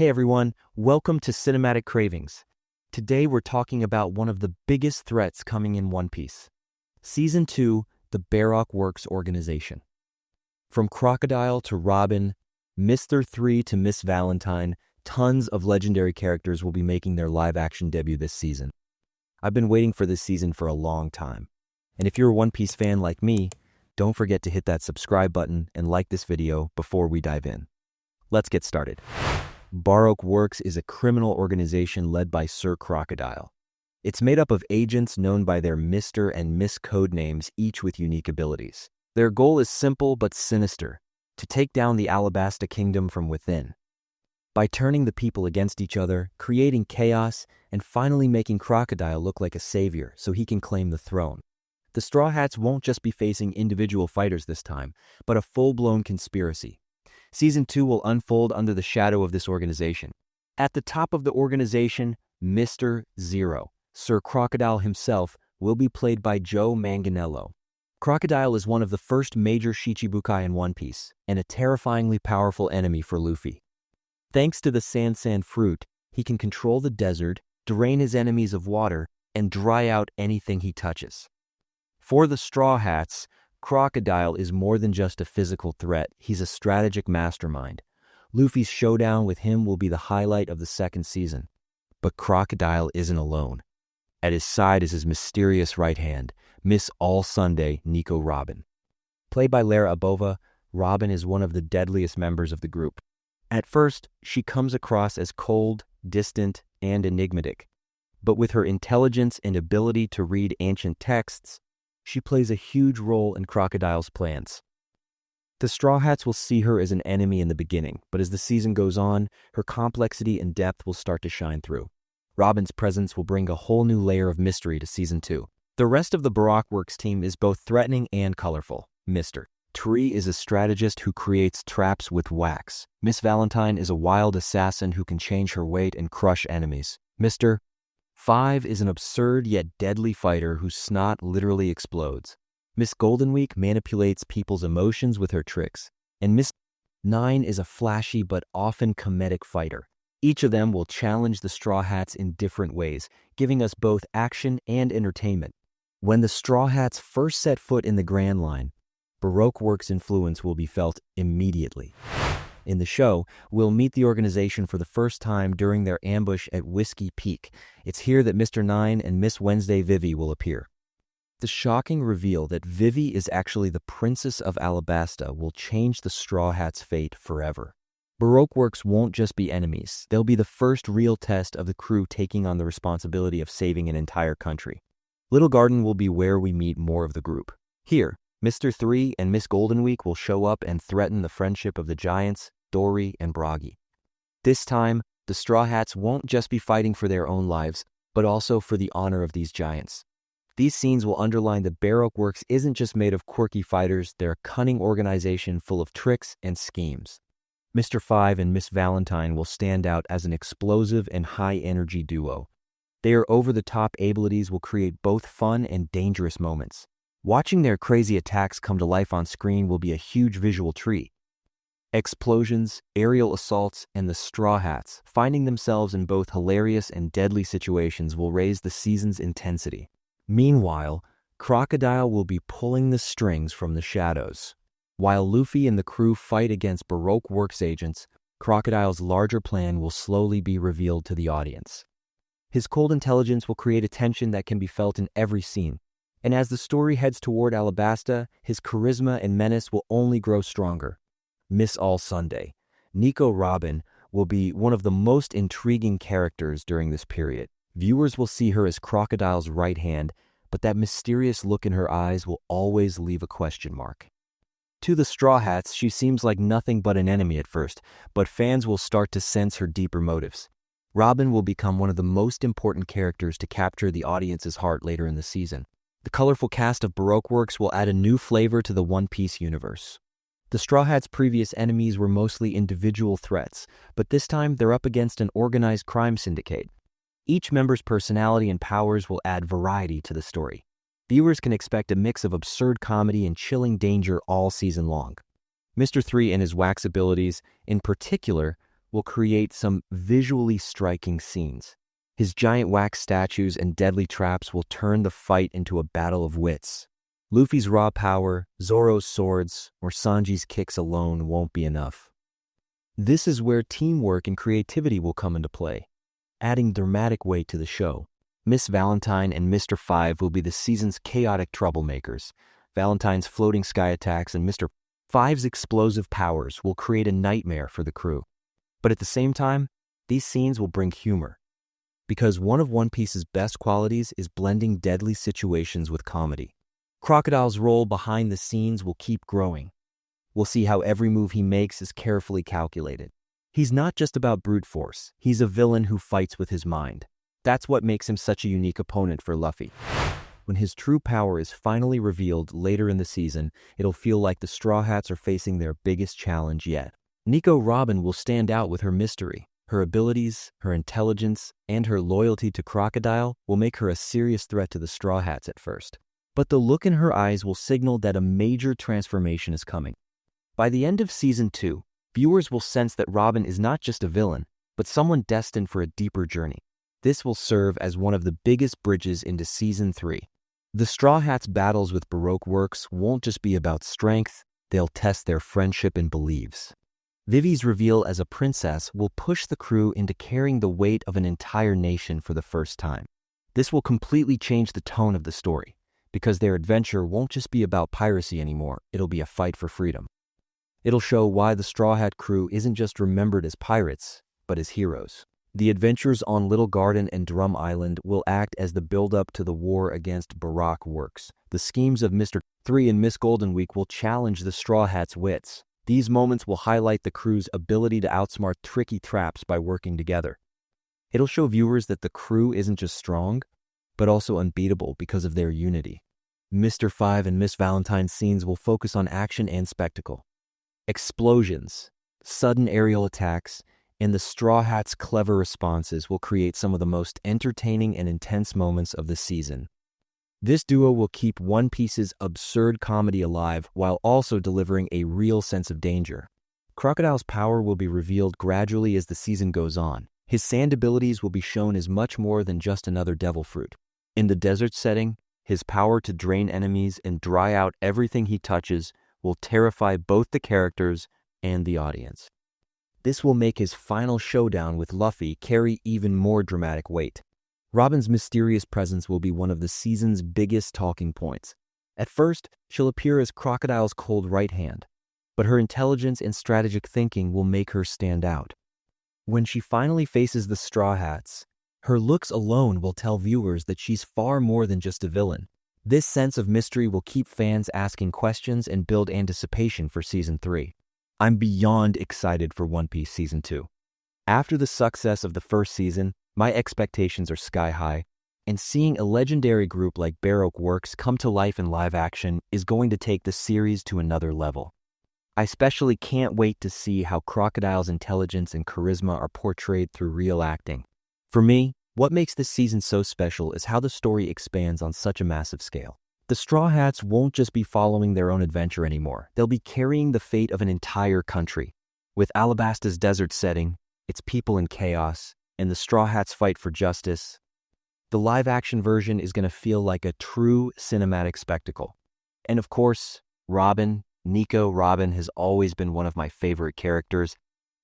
Hey everyone, welcome to Cinematic Cravings. Today we're talking about one of the biggest threats coming in One Piece. Season 2, the Baroque Works organization. From Crocodile to Robin, Mr. 3 to Miss Valentine, tons of legendary characters will be making their live-action debut this season. I've been waiting for this season for a long time. And if you're a One Piece fan like me, don't forget to hit that subscribe button and like this video before we dive in. Let's get started. Baroque Works is a criminal organization led by Sir Crocodile. It's made up of agents known by their Mr. and Miss code names, each with unique abilities. Their goal is simple but sinister: to take down the Alabasta kingdom from within. By turning the people against each other, creating chaos, and finally making Crocodile look like a savior so he can claim the throne. The Straw Hats won't just be facing individual fighters this time, but a full-blown conspiracy. Season 2 will unfold under the shadow of this organization. At the top of the organization, Mr. Zero, Sir Crocodile himself, will be played by Joe Manganiello. Crocodile is one of the first major Shichibukai in One Piece, and a terrifyingly powerful enemy for Luffy. Thanks to the Sand fruit, he can control the desert, drain his enemies of water, and dry out anything he touches. For the Straw Hats, Crocodile is more than just a physical threat, he's a strategic mastermind. Luffy's showdown with him will be the highlight of the second season. But Crocodile isn't alone. At his side is his mysterious right hand, Miss All-Sunday Nico Robin. Played by Lara Abova, Robin is one of the deadliest members of the group. At first, she comes across as cold, distant, and enigmatic. But with her intelligence and ability to read ancient texts, she plays a huge role in Crocodile's plans. The Straw Hats will see her as an enemy in the beginning, but as the season goes on, her complexity and depth will start to shine through. Robin's presence will bring a whole new layer of mystery to Season 2. The rest of the Baroque Works team is both threatening and colorful. Mr. 3 is a strategist who creates traps with wax. Miss Valentine is a wild assassin who can change her weight and crush enemies. Mr. 5 is an absurd yet deadly fighter whose snot literally explodes. Miss Goldenweek manipulates people's emotions with her tricks. And Miss 9 is a flashy but often comedic fighter. Each of them will challenge the Straw Hats in different ways, giving us both action and entertainment. When the Straw Hats first set foot in the Grand Line, Baroque Works' influence will be felt immediately. In the show, we'll meet the organization for the first time during their ambush at Whiskey Peak. It's here that Mr. 9 and Miss Wednesday Vivi will appear. The shocking reveal that Vivi is actually the Princess of Alabasta will change the Straw Hats' fate forever. Baroque Works won't just be enemies, they'll be the first real test of the crew taking on the responsibility of saving an entire country. Little Garden will be where we meet more of the group. Here, Mr. 3 and Miss Goldenweek will show up and threaten the friendship of the giants, Dory and Bragi. This time, the Straw Hats won't just be fighting for their own lives, but also for the honor of these giants. These scenes will underline that Baroque Works isn't just made of quirky fighters, they're a cunning organization full of tricks and schemes. Mr. 5 and Miss Valentine will stand out as an explosive and high-energy duo. Their over-the-top abilities will create both fun and dangerous moments. Watching their crazy attacks come to life on screen will be a huge visual treat. Explosions, aerial assaults, and the Straw Hats, finding themselves in both hilarious and deadly situations, will raise the season's intensity. Meanwhile, Crocodile will be pulling the strings from the shadows. While Luffy and the crew fight against Baroque Works agents, Crocodile's larger plan will slowly be revealed to the audience. His cold intelligence will create a tension that can be felt in every scene. And as the story heads toward Alabasta, his charisma and menace will only grow stronger. Miss All-Sunday, Nico Robin, will be one of the most intriguing characters during this period. Viewers will see her as Crocodile's right hand, but that mysterious look in her eyes will always leave a question mark. To the Straw Hats, she seems like nothing but an enemy at first, but fans will start to sense her deeper motives. Robin will become one of the most important characters to capture the audience's heart later in the season. The colorful cast of Baroque Works will add a new flavor to the One Piece universe. The Straw Hats' previous enemies were mostly individual threats, but this time they're up against an organized crime syndicate. Each member's personality and powers will add variety to the story. Viewers can expect a mix of absurd comedy and chilling danger all season long. Mr. 3 and his wax abilities, in particular, will create some visually striking scenes. His giant wax statues and deadly traps will turn the fight into a battle of wits. Luffy's raw power, Zoro's swords, or Sanji's kicks alone won't be enough. This is where teamwork and creativity will come into play, adding dramatic weight to the show. Miss Valentine and Mr. Five will be the season's chaotic troublemakers. Valentine's floating sky attacks and Mr. Five's explosive powers will create a nightmare for the crew. But at the same time, these scenes will bring humor, because one of One Piece's best qualities is blending deadly situations with comedy. Crocodile's role behind the scenes will keep growing. We'll see how every move he makes is carefully calculated. He's not just about brute force, he's a villain who fights with his mind. That's what makes him such a unique opponent for Luffy. When his true power is finally revealed later in the season, it'll feel like the Straw Hats are facing their biggest challenge yet. Nico Robin will stand out with her mystery. Her abilities, her intelligence, and her loyalty to Crocodile will make her a serious threat to the Straw Hats at first. But the look in her eyes will signal that a major transformation is coming. By the end of Season 2, viewers will sense that Robin is not just a villain, but someone destined for a deeper journey. This will serve as one of the biggest bridges into Season 3. The Straw Hats' battles with Baroque Works won't just be about strength, they'll test their friendship and beliefs. Vivi's reveal as a princess will push the crew into carrying the weight of an entire nation for the first time. This will completely change the tone of the story, because their adventure won't just be about piracy anymore, it'll be a fight for freedom. It'll show why the Straw Hat crew isn't just remembered as pirates, but as heroes. The adventures on Little Garden and Drum Island will act as the build-up to the war against Baroque Works. The schemes of Mr. 3 and Miss Goldenweek will challenge the Straw Hats' wits. These moments will highlight the crew's ability to outsmart tricky traps by working together. It'll show viewers that the crew isn't just strong, but also unbeatable because of their unity. Mr. 5 and Miss Valentine's scenes will focus on action and spectacle. Explosions, sudden aerial attacks, and the Straw Hats' clever responses will create some of the most entertaining and intense moments of the season. This duo will keep One Piece's absurd comedy alive while also delivering a real sense of danger. Crocodile's power will be revealed gradually as the season goes on. His sand abilities will be shown as much more than just another devil fruit. In the desert setting, his power to drain enemies and dry out everything he touches will terrify both the characters and the audience. This will make his final showdown with Luffy carry even more dramatic weight. Robin's mysterious presence will be one of the season's biggest talking points. At first, she'll appear as Crocodile's cold right hand, but her intelligence and strategic thinking will make her stand out. When she finally faces the Straw Hats, her looks alone will tell viewers that she's far more than just a villain. This sense of mystery will keep fans asking questions and build anticipation for Season 3. I'm beyond excited for One Piece Season 2. After the success of the first season, my expectations are sky high, and seeing a legendary group like Baroque Works come to life in live action is going to take the series to another level. I especially can't wait to see how Crocodile's intelligence and charisma are portrayed through real acting. For me, what makes this season so special is how the story expands on such a massive scale. The Straw Hats won't just be following their own adventure anymore. They'll be carrying the fate of an entire country. With Alabasta's desert setting, its people in chaos, and the Straw Hats' fight for justice, the live-action version is going to feel like a true cinematic spectacle. And of course, Nico Robin has always been one of my favorite characters.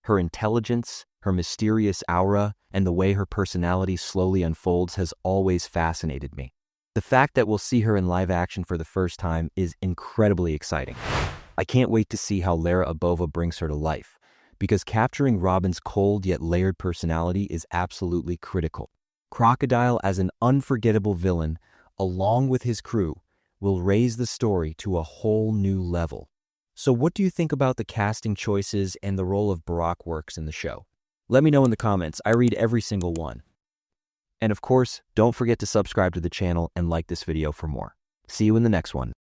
Her intelligence, her mysterious aura, and the way her personality slowly unfolds has always fascinated me. The fact that we'll see her in live action for the first time is incredibly exciting. I can't wait to see how Lara Abova brings her to life, because capturing Robin's cold yet layered personality is absolutely critical. Crocodile as an unforgettable villain, along with his crew, will raise the story to a whole new level. So what do you think about the casting choices and the role of Baroque Works in the show? Let me know in the comments. I read every single one. And of course, don't forget to subscribe to the channel and like this video for more. See you in the next one.